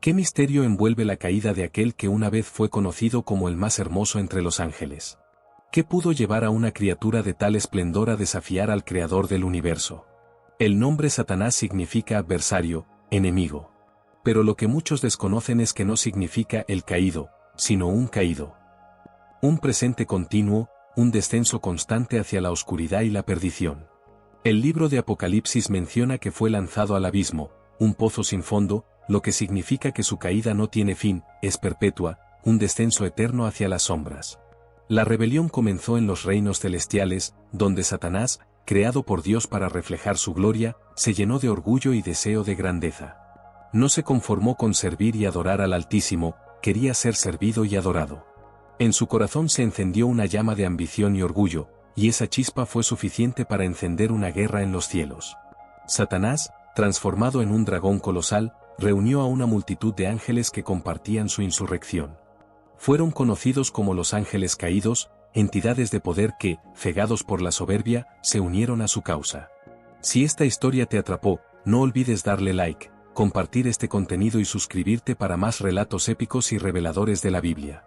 ¿Qué misterio envuelve la caída de aquel que una vez fue conocido como el más hermoso entre los ángeles? ¿Qué pudo llevar a una criatura de tal esplendor a desafiar al Creador del universo? El nombre Satanás significa adversario, enemigo. Pero lo que muchos desconocen es que no significa el caído, sino un caído. Un presente continuo, un descenso constante hacia la oscuridad y la perdición. El libro de Apocalipsis menciona que fue lanzado al abismo, un pozo sin fondo, lo que significa que su caída no tiene fin, es perpetua, un descenso eterno hacia las sombras. La rebelión comenzó en los reinos celestiales, donde Satanás, creado por Dios para reflejar su gloria, se llenó de orgullo y deseo de grandeza. No se conformó con servir y adorar al Altísimo, quería ser servido y adorado. En su corazón se encendió una llama de ambición y orgullo, y esa chispa fue suficiente para encender una guerra en los cielos. Satanás, transformado en un dragón colosal, reunió a una multitud de ángeles que compartían su insurrección. Fueron conocidos como los ángeles caídos, entidades de poder que, cegados por la soberbia, se unieron a su causa. Si esta historia te atrapó, no olvides darle like, compartir este contenido y suscribirte para más relatos épicos y reveladores de la Biblia.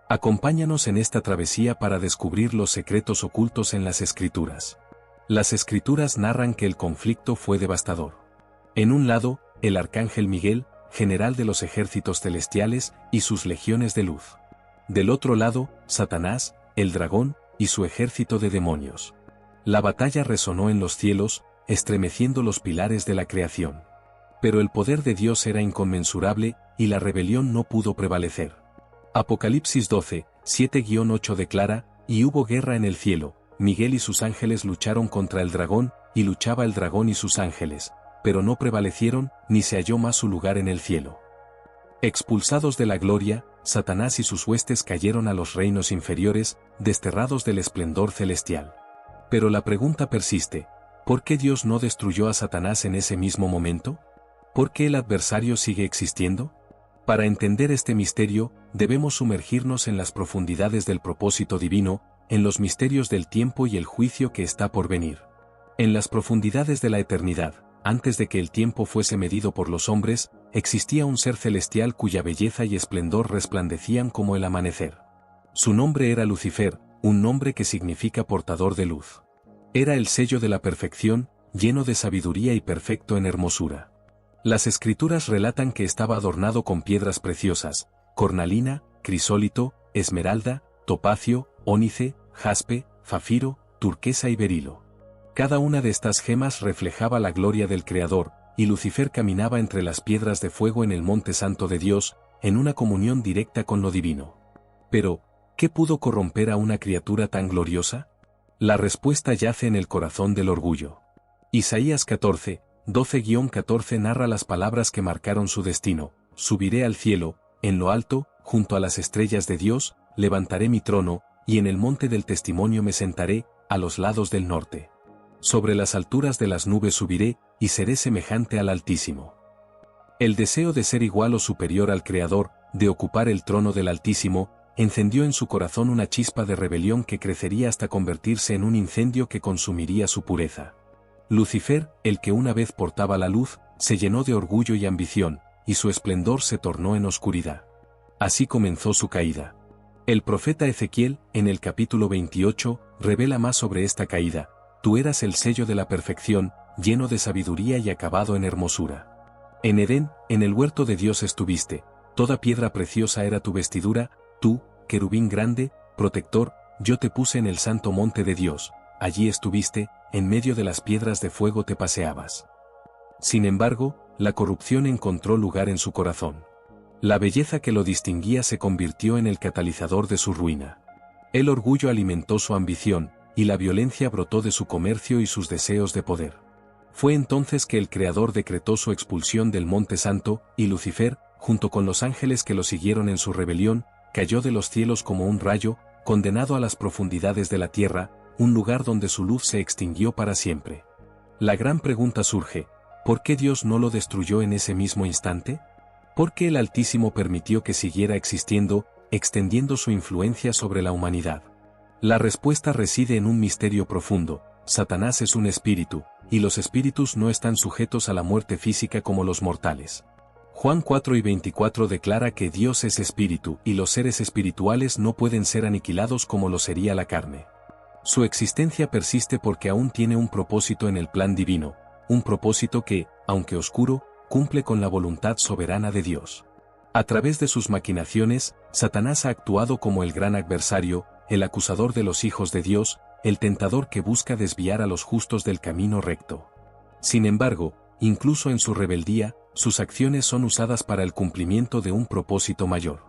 Acompáñanos en esta travesía para descubrir los secretos ocultos en las Escrituras. Las Escrituras narran que el conflicto fue devastador. En un lado, el arcángel Miguel, general de los ejércitos celestiales, y sus legiones de luz. Del otro lado, Satanás, el dragón, y su ejército de demonios. La batalla resonó en los cielos, estremeciendo los pilares de la creación. Pero el poder de Dios era inconmensurable, y la rebelión no pudo prevalecer. Apocalipsis 12, 7-8 declara, y hubo guerra en el cielo, Miguel y sus ángeles lucharon contra el dragón, y luchaba el dragón y sus ángeles, pero no prevalecieron, ni se halló más su lugar en el cielo. Expulsados de la gloria, Satanás y sus huestes cayeron a los reinos inferiores, desterrados del esplendor celestial. Pero la pregunta persiste, ¿por qué Dios no destruyó a Satanás en ese mismo momento? ¿Por qué el adversario sigue existiendo? Para entender este misterio, debemos sumergirnos en las profundidades del propósito divino, en los misterios del tiempo y el juicio que está por venir. En las profundidades de la eternidad, antes de que el tiempo fuese medido por los hombres, existía un ser celestial cuya belleza y esplendor resplandecían como el amanecer. Su nombre era Lucifer, un nombre que significa portador de luz. Era el sello de la perfección, lleno de sabiduría y perfecto en hermosura. Las Escrituras relatan que estaba adornado con piedras preciosas, cornalina, crisólito, esmeralda, topacio, ónice, jaspe, zafiro, turquesa y berilo. Cada una de estas gemas reflejaba la gloria del Creador, y Lucifer caminaba entre las piedras de fuego en el monte santo de Dios, en una comunión directa con lo divino. Pero, ¿qué pudo corromper a una criatura tan gloriosa? La respuesta yace en el corazón del orgullo. Isaías 14, 12-14 narra las palabras que marcaron su destino: subiré al cielo, en lo alto, junto a las estrellas de Dios, levantaré mi trono, y en el monte del testimonio me sentaré, a los lados del norte. Sobre las alturas de las nubes subiré, y seré semejante al Altísimo. El deseo de ser igual o superior al Creador, de ocupar el trono del Altísimo, encendió en su corazón una chispa de rebelión que crecería hasta convertirse en un incendio que consumiría su pureza. Lucifer, el que una vez portaba la luz, se llenó de orgullo y ambición, y su esplendor se tornó en oscuridad. Así comenzó su caída. El profeta Ezequiel, en el capítulo 28, revela más sobre esta caída: tú eras el sello de la perfección, lleno de sabiduría y acabado en hermosura. En Edén, en el huerto de Dios estuviste, toda piedra preciosa era tu vestidura, tú, querubín grande, protector, yo te puse en el santo monte de Dios, allí estuviste, en medio de las piedras de fuego te paseabas. Sin embargo, la corrupción encontró lugar en su corazón. La belleza que lo distinguía se convirtió en el catalizador de su ruina. El orgullo alimentó su ambición, y la violencia brotó de su comercio y sus deseos de poder. Fue entonces que el Creador decretó su expulsión del Monte Santo, y Lucifer, junto con los ángeles que lo siguieron en su rebelión, cayó de los cielos como un rayo, condenado a las profundidades de la tierra, un lugar donde su luz se extinguió para siempre. La gran pregunta surge: ¿por qué Dios no lo destruyó en ese mismo instante? ¿Por qué el Altísimo permitió que siguiera existiendo, extendiendo su influencia sobre la humanidad? La respuesta reside en un misterio profundo: Satanás es un espíritu, y los espíritus no están sujetos a la muerte física como los mortales. Juan 4:24 declara que Dios es espíritu y los seres espirituales no pueden ser aniquilados como lo sería la carne. Su existencia persiste porque aún tiene un propósito en el plan divino, un propósito que, aunque oscuro, cumple con la voluntad soberana de Dios. A través de sus maquinaciones, Satanás ha actuado como el gran adversario, el acusador de los hijos de Dios, el tentador que busca desviar a los justos del camino recto. Sin embargo, incluso en su rebeldía, sus acciones son usadas para el cumplimiento de un propósito mayor.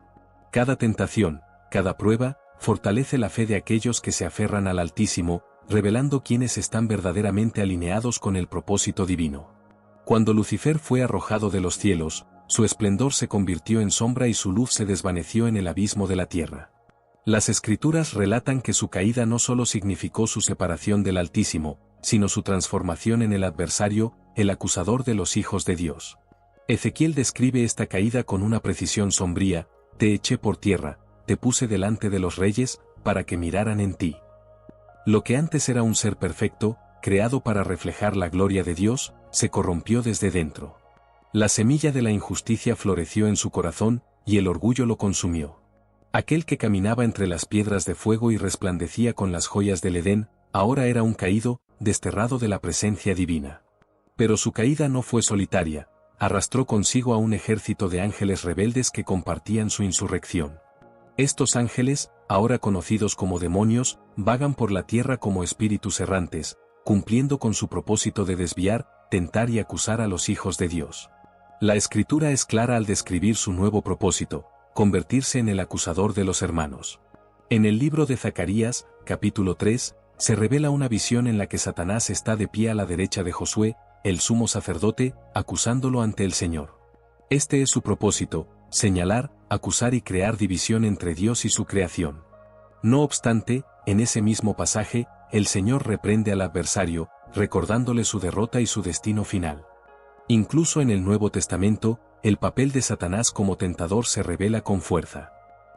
Cada tentación, cada prueba, fortalece la fe de aquellos que se aferran al Altísimo, revelando quienes están verdaderamente alineados con el propósito divino. Cuando Lucifer fue arrojado de los cielos, su esplendor se convirtió en sombra y su luz se desvaneció en el abismo de la tierra. Las Escrituras relatan que su caída no solo significó su separación del Altísimo, sino su transformación en el adversario, el acusador de los hijos de Dios. Ezequiel describe esta caída con una precisión sombría: te eché por tierra, te puse delante de los reyes, para que miraran en ti. Lo que antes era un ser perfecto, creado para reflejar la gloria de Dios, se corrompió desde dentro. La semilla de la injusticia floreció en su corazón, y el orgullo lo consumió. Aquel que caminaba entre las piedras de fuego y resplandecía con las joyas del Edén, ahora era un caído, desterrado de la presencia divina. Pero su caída no fue solitaria, arrastró consigo a un ejército de ángeles rebeldes que compartían su insurrección. Estos ángeles, ahora conocidos como demonios, vagan por la tierra como espíritus errantes, cumpliendo con su propósito de desviar, tentar y acusar a los hijos de Dios. La Escritura es clara al describir su nuevo propósito: convertirse en el acusador de los hermanos. En el libro de Zacarías, capítulo 3, se revela una visión en la que Satanás está de pie a la derecha de Josué, el sumo sacerdote, acusándolo ante el Señor. Este es su propósito: señalar, acusar y crear división entre Dios y su creación. No obstante, en ese mismo pasaje, el Señor reprende al adversario, recordándole su derrota y su destino final. Incluso en el Nuevo Testamento, el papel de Satanás como tentador se revela con fuerza.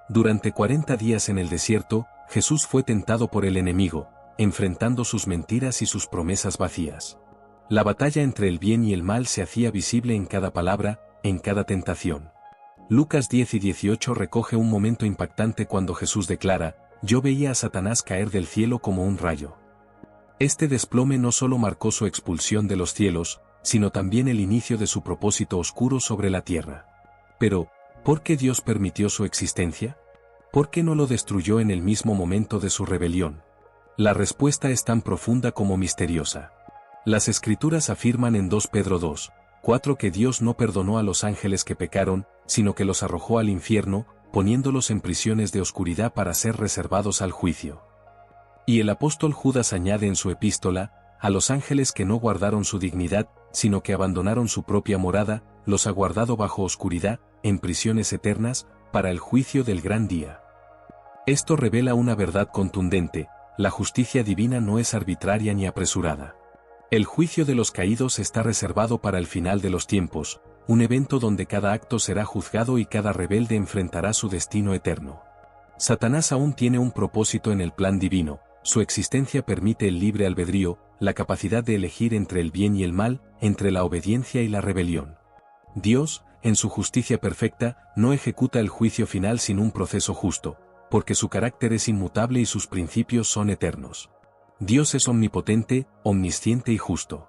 Durante 40 días en el desierto, Jesús fue tentado por el enemigo, enfrentando sus mentiras y sus promesas vacías. La batalla entre el bien y el mal se hacía visible en cada palabra, en cada tentación. Lucas 10 y 18 recoge un momento impactante cuando Jesús declara: yo veía a Satanás caer del cielo como un rayo. Este desplome no solo marcó su expulsión de los cielos, sino también el inicio de su propósito oscuro sobre la tierra. Pero, ¿por qué Dios permitió su existencia? ¿Por qué no lo destruyó en el mismo momento de su rebelión? La respuesta es tan profunda como misteriosa. Las Escrituras afirman en 2 Pedro 2:4 que Dios no perdonó a los ángeles que pecaron, sino que los arrojó al infierno, poniéndolos en prisiones de oscuridad para ser reservados al juicio. Y el apóstol Judas añade en su epístola: a los ángeles que no guardaron su dignidad, sino que abandonaron su propia morada, los ha guardado bajo oscuridad, en prisiones eternas, para el juicio del gran día. Esto revela una verdad contundente: la justicia divina no es arbitraria ni apresurada. El juicio de los caídos está reservado para el final de los tiempos, un evento donde cada acto será juzgado y cada rebelde enfrentará su destino eterno. Satanás aún tiene un propósito en el plan divino: su existencia permite el libre albedrío, la capacidad de elegir entre el bien y el mal, entre la obediencia y la rebelión. Dios, en su justicia perfecta, no ejecuta el juicio final sin un proceso justo, porque su carácter es inmutable y sus principios son eternos. Dios es omnipotente, omnisciente y justo.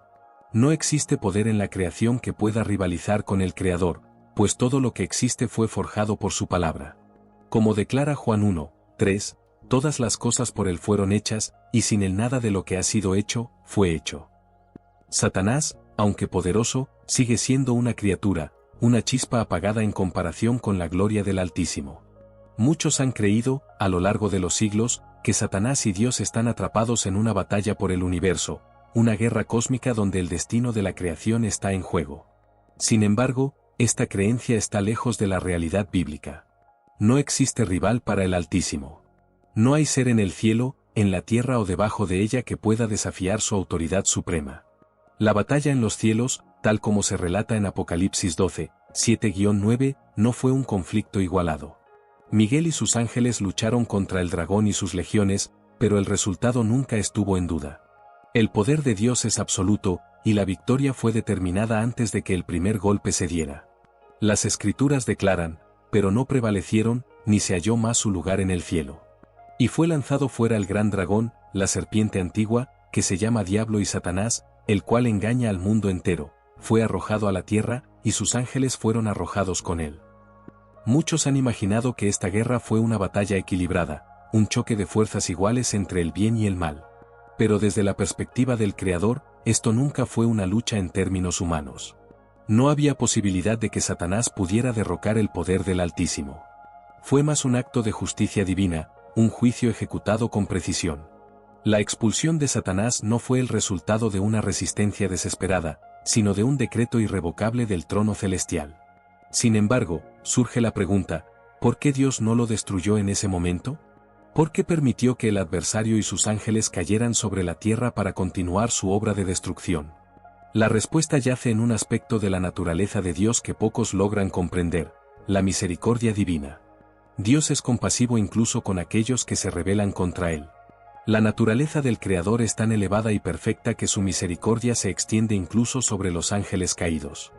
No existe poder en la creación que pueda rivalizar con el Creador, pues todo lo que existe fue forjado por su palabra. Como declara Juan 1:3, todas las cosas por él fueron hechas, y sin él nada de lo que ha sido hecho, fue hecho. Satanás, aunque poderoso, sigue siendo una criatura, una chispa apagada en comparación con la gloria del Altísimo. Muchos han creído, a lo largo de los siglos, que Satanás y Dios están atrapados en una batalla por el universo, una guerra cósmica donde el destino de la creación está en juego. Sin embargo, esta creencia está lejos de la realidad bíblica. No existe rival para el Altísimo. No hay ser en el cielo, en la tierra o debajo de ella que pueda desafiar su autoridad suprema. La batalla en los cielos, tal como se relata en Apocalipsis 12, 7-9, no fue un conflicto igualado. Miguel y sus ángeles lucharon contra el dragón y sus legiones, pero el resultado nunca estuvo en duda. El poder de Dios es absoluto, y la victoria fue determinada antes de que el primer golpe se diera. Las Escrituras declaran, pero no prevalecieron, ni se halló más su lugar en el cielo. Y fue lanzado fuera el gran dragón, la serpiente antigua, que se llama Diablo y Satanás, el cual engaña al mundo entero, fue arrojado a la tierra, y sus ángeles fueron arrojados con él. Muchos han imaginado que esta guerra fue una batalla equilibrada, un choque de fuerzas iguales entre el bien y el mal. Pero desde la perspectiva del Creador, esto nunca fue una lucha en términos humanos. No había posibilidad de que Satanás pudiera derrocar el poder del Altísimo. Fue más un acto de justicia divina, un juicio ejecutado con precisión. La expulsión de Satanás no fue el resultado de una resistencia desesperada, sino de un decreto irrevocable del trono celestial. Sin embargo, surge la pregunta, ¿por qué Dios no lo destruyó en ese momento? ¿Por qué permitió que el adversario y sus ángeles cayeran sobre la tierra para continuar su obra de destrucción? La respuesta yace en un aspecto de la naturaleza de Dios que pocos logran comprender, la misericordia divina. Dios es compasivo incluso con aquellos que se rebelan contra Él. La naturaleza del Creador es tan elevada y perfecta que su misericordia se extiende incluso sobre los ángeles caídos.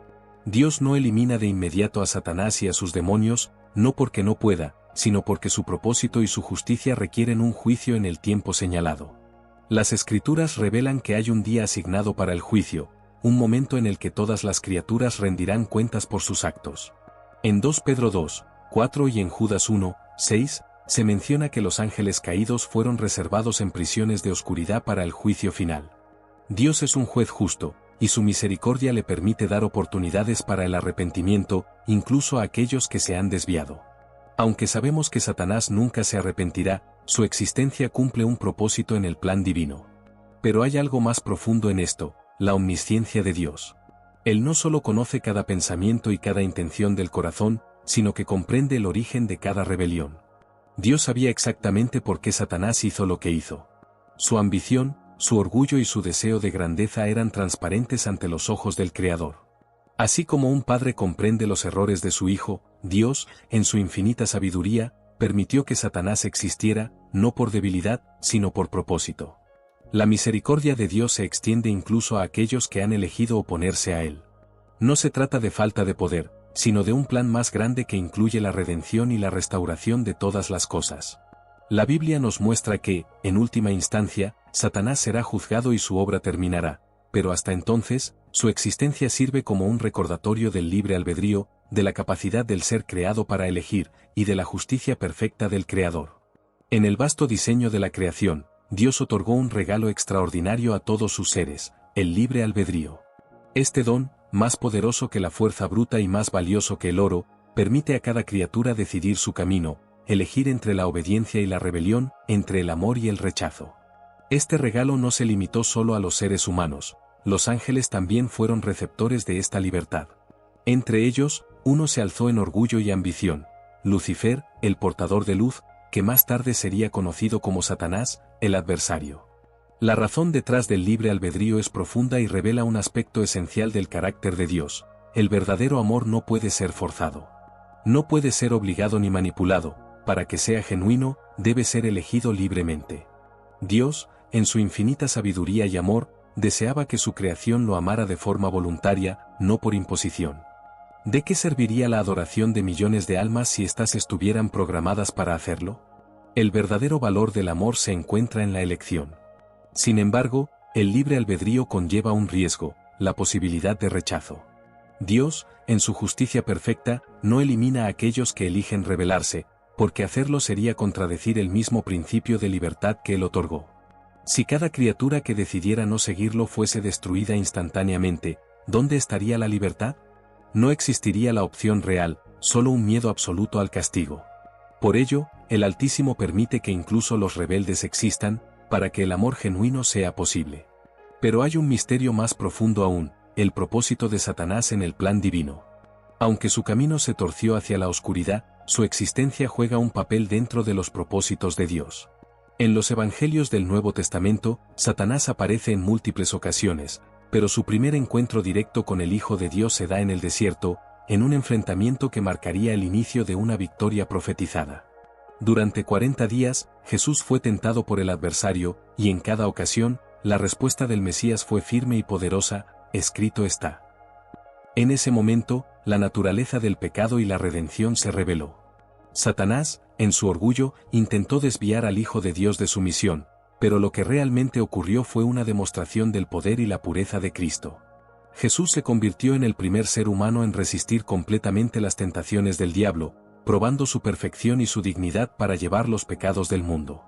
Dios no elimina de inmediato a Satanás y a sus demonios, no porque no pueda, sino porque su propósito y su justicia requieren un juicio en el tiempo señalado. Las Escrituras revelan que hay un día asignado para el juicio, un momento en el que todas las criaturas rendirán cuentas por sus actos. En 2 Pedro 2, 4 y en Judas 1, 6, se menciona que los ángeles caídos fueron reservados en prisiones de oscuridad para el juicio final. Dios es un juez justo, y su misericordia le permite dar oportunidades para el arrepentimiento, incluso a aquellos que se han desviado. Aunque sabemos que Satanás nunca se arrepentirá, su existencia cumple un propósito en el plan divino. Pero hay algo más profundo en esto, la omnisciencia de Dios. Él no solo conoce cada pensamiento y cada intención del corazón, sino que comprende el origen de cada rebelión. Dios sabía exactamente por qué Satanás hizo lo que hizo. Su ambición, su orgullo y su deseo de grandeza eran transparentes ante los ojos del Creador. Así como un padre comprende los errores de su hijo, Dios, en su infinita sabiduría, permitió que Satanás existiera, no por debilidad, sino por propósito. La misericordia de Dios se extiende incluso a aquellos que han elegido oponerse a Él. No se trata de falta de poder, sino de un plan más grande que incluye la redención y la restauración de todas las cosas. La Biblia nos muestra que, en última instancia, Satanás será juzgado y su obra terminará, pero hasta entonces, su existencia sirve como un recordatorio del libre albedrío, de la capacidad del ser creado para elegir, y de la justicia perfecta del Creador. En el vasto diseño de la creación, Dios otorgó un regalo extraordinario a todos sus seres, el libre albedrío. Este don, más poderoso que la fuerza bruta y más valioso que el oro, permite a cada criatura decidir su camino, elegir entre la obediencia y la rebelión, entre el amor y el rechazo. Este regalo no se limitó solo a los seres humanos, los ángeles también fueron receptores de esta libertad. Entre ellos, uno se alzó en orgullo y ambición, Lucifer, el portador de luz, que más tarde sería conocido como Satanás, el adversario. La razón detrás del libre albedrío es profunda y revela un aspecto esencial del carácter de Dios. El verdadero amor no puede ser forzado. No puede ser obligado ni manipulado, para que sea genuino, debe ser elegido libremente. Dios, en su infinita sabiduría y amor, deseaba que su creación lo amara de forma voluntaria, no por imposición. ¿De qué serviría la adoración de millones de almas si éstas estuvieran programadas para hacerlo? El verdadero valor del amor se encuentra en la elección. Sin embargo, el libre albedrío conlleva un riesgo, la posibilidad de rechazo. Dios, en su justicia perfecta, no elimina a aquellos que eligen rebelarse, porque hacerlo sería contradecir el mismo principio de libertad que Él otorgó. Si cada criatura que decidiera no seguirlo fuese destruida instantáneamente, ¿dónde estaría la libertad? No existiría la opción real, solo un miedo absoluto al castigo. Por ello, el Altísimo permite que incluso los rebeldes existan, para que el amor genuino sea posible. Pero hay un misterio más profundo aún, el propósito de Satanás en el plan divino. Aunque su camino se torció hacia la oscuridad, su existencia juega un papel dentro de los propósitos de Dios. En los Evangelios del Nuevo Testamento, Satanás aparece en múltiples ocasiones, pero su primer encuentro directo con el Hijo de Dios se da en el desierto, en un enfrentamiento que marcaría el inicio de una victoria profetizada. Durante 40 días, Jesús fue tentado por el adversario, y en cada ocasión, la respuesta del Mesías fue firme y poderosa: escrito está. En ese momento, la naturaleza del pecado y la redención se reveló. Satanás, en su orgullo, intentó desviar al Hijo de Dios de su misión, pero lo que realmente ocurrió fue una demostración del poder y la pureza de Cristo. Jesús se convirtió en el primer ser humano en resistir completamente las tentaciones del diablo, probando su perfección y su dignidad para llevar los pecados del mundo.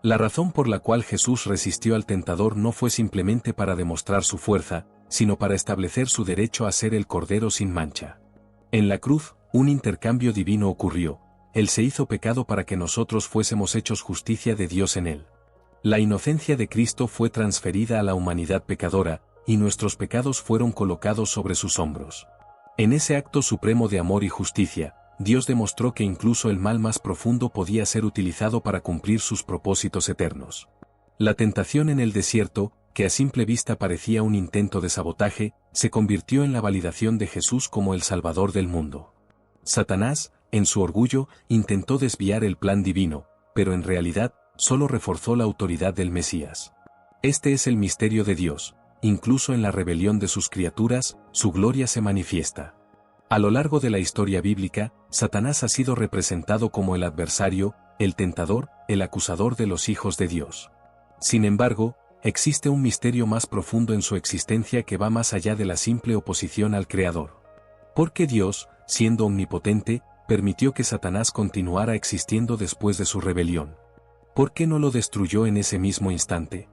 La razón por la cual Jesús resistió al tentador no fue simplemente para demostrar su fuerza, sino para establecer su derecho a ser el Cordero sin mancha. En la cruz, un intercambio divino ocurrió. Él se hizo pecado para que nosotros fuésemos hechos justicia de Dios en él. La inocencia de Cristo fue transferida a la humanidad pecadora, y nuestros pecados fueron colocados sobre sus hombros. En ese acto supremo de amor y justicia, Dios demostró que incluso el mal más profundo podía ser utilizado para cumplir sus propósitos eternos. La tentación en el desierto, que a simple vista parecía un intento de sabotaje, se convirtió en la validación de Jesús como el Salvador del mundo. Satanás, en su orgullo, intentó desviar el plan divino, pero en realidad, solo reforzó la autoridad del Mesías. Este es el misterio de Dios. Incluso en la rebelión de sus criaturas, su gloria se manifiesta. A lo largo de la historia bíblica, Satanás ha sido representado como el adversario, el tentador, el acusador de los hijos de Dios. Sin embargo, existe un misterio más profundo en su existencia que va más allá de la simple oposición al Creador. Porque Dios, siendo omnipotente, permitió que Satanás continuara existiendo después de su rebelión. ¿Por qué no lo destruyó en ese mismo instante?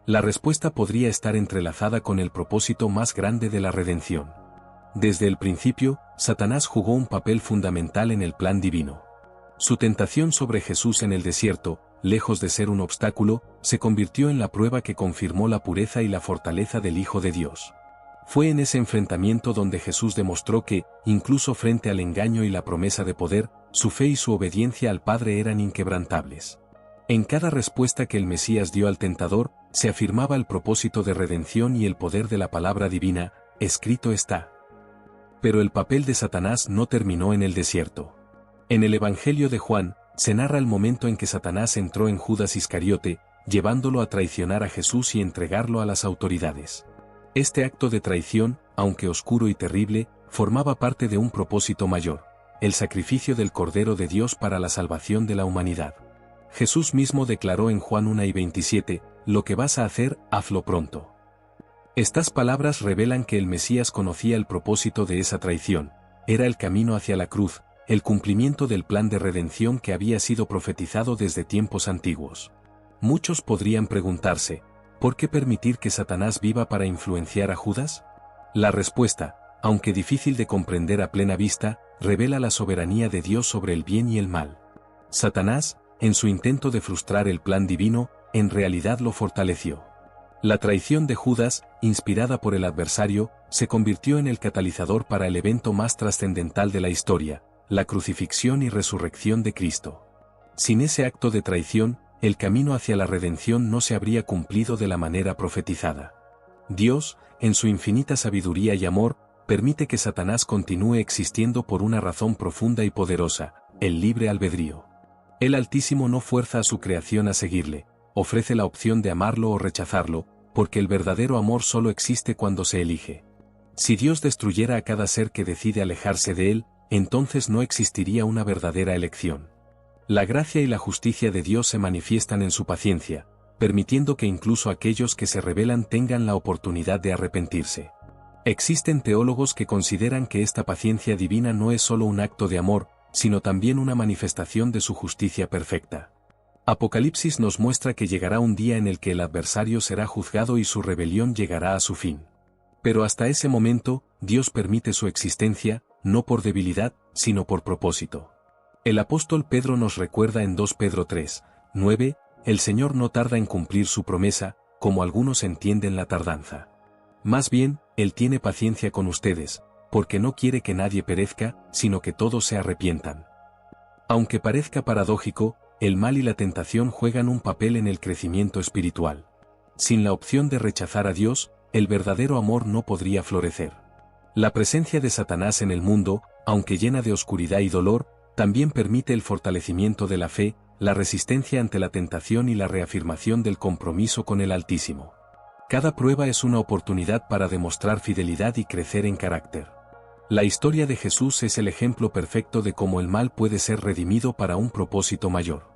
La respuesta podría estar entrelazada con el propósito más grande de la redención. Desde el principio, Satanás jugó un papel fundamental en el plan divino. Su tentación sobre Jesús en el desierto, lejos de ser un obstáculo, se convirtió en la prueba que confirmó la pureza y la fortaleza del Hijo de Dios. Fue en ese enfrentamiento donde Jesús demostró que, incluso frente al engaño y la promesa de poder, su fe y su obediencia al Padre eran inquebrantables. En cada respuesta que el Mesías dio al tentador, se afirmaba el propósito de redención y el poder de la palabra divina, escrito está. Pero el papel de Satanás no terminó en el desierto. En el Evangelio de Juan, se narra el momento en que Satanás entró en Judas Iscariote, llevándolo a traicionar a Jesús y entregarlo a las autoridades. Este acto de traición, aunque oscuro y terrible, formaba parte de un propósito mayor, el sacrificio del Cordero de Dios para la salvación de la humanidad. Jesús mismo declaró en Juan 1:27, lo que vas a hacer, hazlo pronto. Estas palabras revelan que el Mesías conocía el propósito de esa traición, era el camino hacia la cruz, el cumplimiento del plan de redención que había sido profetizado desde tiempos antiguos. Muchos podrían preguntarse, ¿por qué permitir que Satanás viva para influenciar a Judas? La respuesta, aunque difícil de comprender a plena vista, revela la soberanía de Dios sobre el bien y el mal. Satanás, en su intento de frustrar el plan divino, en realidad lo fortaleció. La traición de Judas, inspirada por el adversario, se convirtió en el catalizador para el evento más trascendental de la historia, la crucifixión y resurrección de Cristo. Sin ese acto de traición, el camino hacia la redención no se habría cumplido de la manera profetizada. Dios, en su infinita sabiduría y amor, permite que Satanás continúe existiendo por una razón profunda y poderosa, el libre albedrío. El Altísimo no fuerza a su creación a seguirle, ofrece la opción de amarlo o rechazarlo, porque el verdadero amor solo existe cuando se elige. Si Dios destruyera a cada ser que decide alejarse de él, entonces no existiría una verdadera elección. La gracia y la justicia de Dios se manifiestan en su paciencia, permitiendo que incluso aquellos que se rebelan tengan la oportunidad de arrepentirse. Existen teólogos que consideran que esta paciencia divina no es solo un acto de amor, sino también una manifestación de su justicia perfecta. Apocalipsis nos muestra que llegará un día en el que el adversario será juzgado y su rebelión llegará a su fin. Pero hasta ese momento, Dios permite su existencia, no por debilidad, sino por propósito. El apóstol Pedro nos recuerda en 2 Pedro 3:9, el Señor no tarda en cumplir su promesa, como algunos entienden la tardanza. Más bien, Él tiene paciencia con ustedes, porque no quiere que nadie perezca, sino que todos se arrepientan. Aunque parezca paradójico, el mal y la tentación juegan un papel en el crecimiento espiritual. Sin la opción de rechazar a Dios, el verdadero amor no podría florecer. La presencia de Satanás en el mundo, aunque llena de oscuridad y dolor, también permite el fortalecimiento de la fe, la resistencia ante la tentación y la reafirmación del compromiso con el Altísimo. Cada prueba es una oportunidad para demostrar fidelidad y crecer en carácter. La historia de Jesús es el ejemplo perfecto de cómo el mal puede ser redimido para un propósito mayor.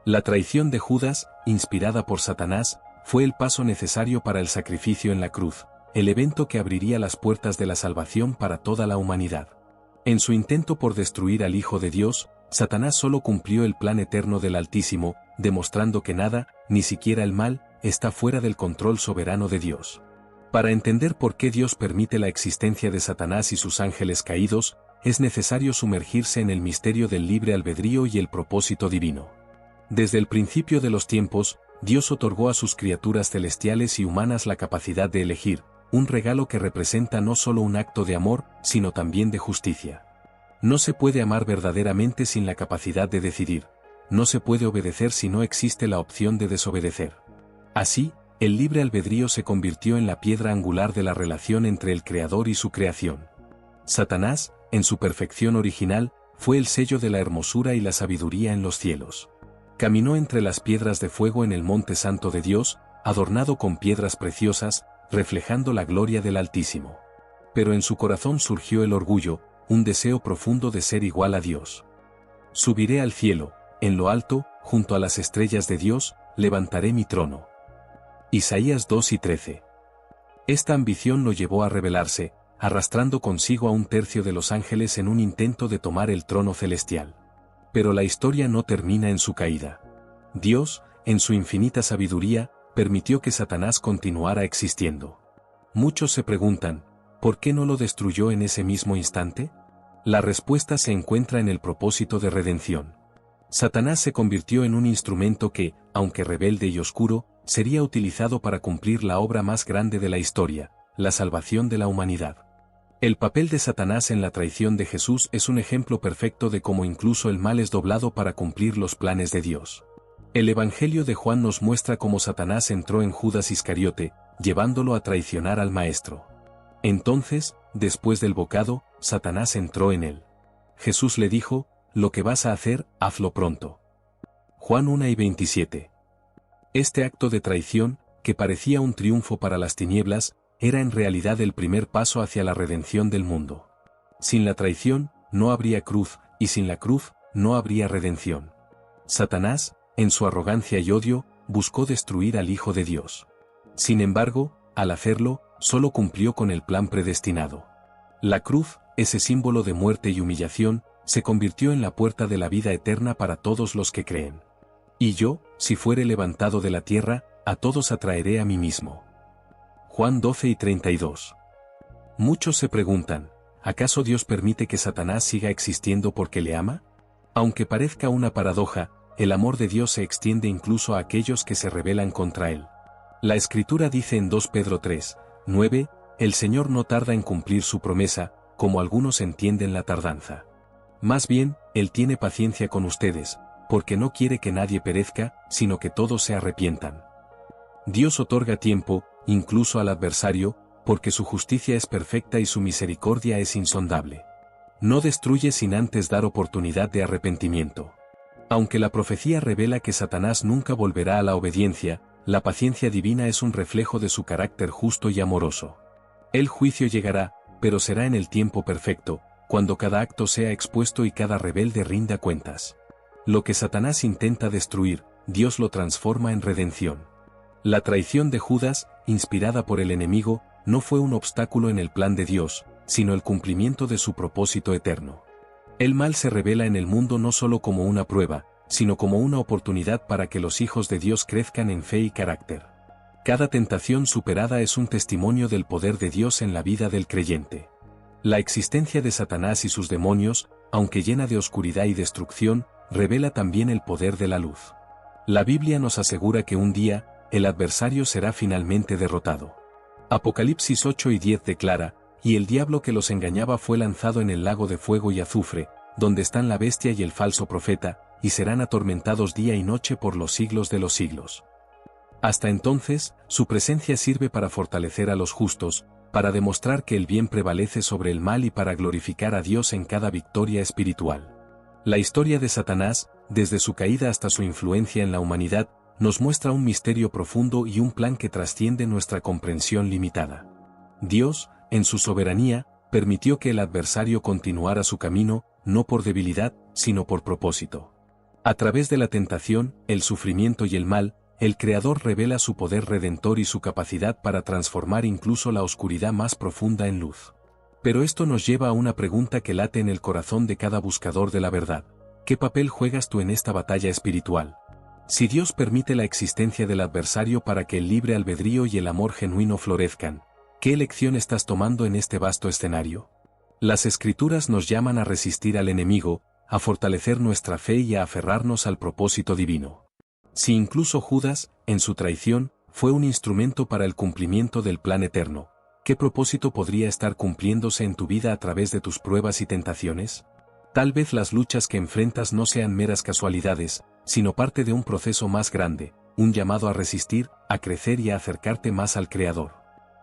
La traición de Judas, inspirada por Satanás, fue el paso necesario para el sacrificio en la cruz, el evento que abriría las puertas de la salvación para toda la humanidad. En su intento por destruir al Hijo de Dios, Satanás solo cumplió el plan eterno del Altísimo, demostrando que nada, ni siquiera el mal, está fuera del control soberano de Dios. Para entender por qué Dios permite la existencia de Satanás y sus ángeles caídos, es necesario sumergirse en el misterio del libre albedrío y el propósito divino. Desde el principio de los tiempos, Dios otorgó a sus criaturas celestiales y humanas la capacidad de elegir, un regalo que representa no solo un acto de amor, sino también de justicia. No se puede amar verdaderamente sin la capacidad de decidir. No se puede obedecer si no existe la opción de desobedecer. Así, el libre albedrío se convirtió en la piedra angular de la relación entre el Creador y su creación. Satanás, en su perfección original, fue el sello de la hermosura y la sabiduría en los cielos. Caminó entre las piedras de fuego en el monte santo de Dios, adornado con piedras preciosas, reflejando la gloria del Altísimo. Pero en su corazón surgió el orgullo, un deseo profundo de ser igual a Dios. Subiré al cielo, en lo alto, junto a las estrellas de Dios, levantaré mi trono. Isaías 2:13. Esta ambición lo llevó a rebelarse, arrastrando consigo a un tercio de los ángeles en un intento de tomar el trono celestial. Pero la historia no termina en su caída. Dios, en su infinita sabiduría, permitió que Satanás continuara existiendo. Muchos se preguntan, ¿por qué no lo destruyó en ese mismo instante? La respuesta se encuentra en el propósito de redención. Satanás se convirtió en un instrumento que, aunque rebelde y oscuro, sería utilizado para cumplir la obra más grande de la historia, la salvación de la humanidad. El papel de Satanás en la traición de Jesús es un ejemplo perfecto de cómo incluso el mal es doblado para cumplir los planes de Dios. El Evangelio de Juan nos muestra cómo Satanás entró en Judas Iscariote, llevándolo a traicionar al Maestro. Entonces, después del bocado, Satanás entró en él. Jesús le dijo, «Lo que vas a hacer, hazlo pronto». Juan 1:27. Este acto de traición, que parecía un triunfo para las tinieblas, era en realidad el primer paso hacia la redención del mundo. Sin la traición, no habría cruz, y sin la cruz, no habría redención. Satanás, en su arrogancia y odio, buscó destruir al Hijo de Dios. Sin embargo, al hacerlo, solo cumplió con el plan predestinado. La cruz, ese símbolo de muerte y humillación, se convirtió en la puerta de la vida eterna para todos los que creen. Y yo, si fuere levantado de la tierra, a todos atraeré a mí mismo. Juan 12:32. Muchos se preguntan, ¿acaso Dios permite que Satanás siga existiendo porque le ama? Aunque parezca una paradoja, el amor de Dios se extiende incluso a aquellos que se rebelan contra él. La Escritura dice en 2 Pedro 3:9, el Señor no tarda en cumplir su promesa, como algunos entienden la tardanza. Más bien, Él tiene paciencia con ustedes, porque no quiere que nadie perezca, sino que todos se arrepientan. Dios otorga tiempo, incluso al adversario, porque su justicia es perfecta y su misericordia es insondable. No destruye sin antes dar oportunidad de arrepentimiento. Aunque la profecía revela que Satanás nunca volverá a la obediencia, la paciencia divina es un reflejo de su carácter justo y amoroso. El juicio llegará, pero será en el tiempo perfecto, cuando cada acto sea expuesto y cada rebelde rinda cuentas. Lo que Satanás intenta destruir, Dios lo transforma en redención. La traición de Judas, inspirada por el enemigo, no fue un obstáculo en el plan de Dios, sino el cumplimiento de su propósito eterno. El mal se revela en el mundo no solo como una prueba, sino como una oportunidad para que los hijos de Dios crezcan en fe y carácter. Cada tentación superada es un testimonio del poder de Dios en la vida del creyente. La existencia de Satanás y sus demonios, aunque llena de oscuridad y destrucción, revela también el poder de la luz. La Biblia nos asegura que un día, el adversario será finalmente derrotado. Apocalipsis 8:10 declara, y el diablo que los engañaba fue lanzado en el lago de fuego y azufre, donde están la bestia y el falso profeta, y serán atormentados día y noche por los siglos de los siglos. Hasta entonces, su presencia sirve para fortalecer a los justos, para demostrar que el bien prevalece sobre el mal y para glorificar a Dios en cada victoria espiritual. La historia de Satanás, desde su caída hasta su influencia en la humanidad, nos muestra un misterio profundo y un plan que trasciende nuestra comprensión limitada. Dios, en su soberanía, permitió que el adversario continuara su camino, no por debilidad, sino por propósito. A través de la tentación, el sufrimiento y el mal, el Creador revela su poder redentor y su capacidad para transformar incluso la oscuridad más profunda en luz. Pero esto nos lleva a una pregunta que late en el corazón de cada buscador de la verdad. ¿Qué papel juegas tú en esta batalla espiritual? Si Dios permite la existencia del adversario para que el libre albedrío y el amor genuino florezcan, ¿qué elección estás tomando en este vasto escenario? Las Escrituras nos llaman a resistir al enemigo, a fortalecer nuestra fe y a aferrarnos al propósito divino. Si incluso Judas, en su traición, fue un instrumento para el cumplimiento del plan eterno, ¿qué propósito podría estar cumpliéndose en tu vida a través de tus pruebas y tentaciones? Tal vez las luchas que enfrentas no sean meras casualidades, sino parte de un proceso más grande, un llamado a resistir, a crecer y a acercarte más al Creador.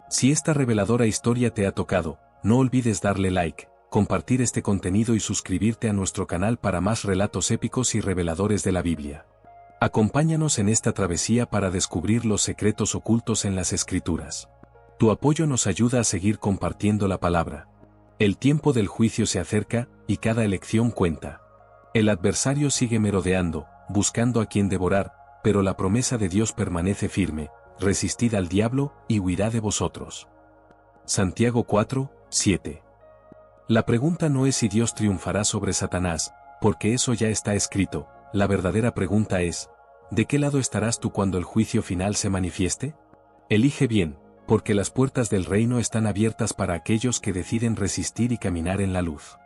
Si esta reveladora historia te ha tocado, no olvides darle like, compartir este contenido y suscribirte a nuestro canal para más relatos épicos y reveladores de la Biblia. Acompáñanos en esta travesía para descubrir los secretos ocultos en las Escrituras. Tu apoyo nos ayuda a seguir compartiendo la palabra. El tiempo del juicio se acerca, y cada elección cuenta. El adversario sigue merodeando, buscando a quien devorar, pero la promesa de Dios permanece firme: resistid al diablo, y huirá de vosotros. Santiago 4, 7. La pregunta no es si Dios triunfará sobre Satanás, porque eso ya está escrito. La verdadera pregunta es: ¿de qué lado estarás tú cuando el juicio final se manifieste? Elige bien, porque las puertas del reino están abiertas para aquellos que deciden resistir y caminar en la luz.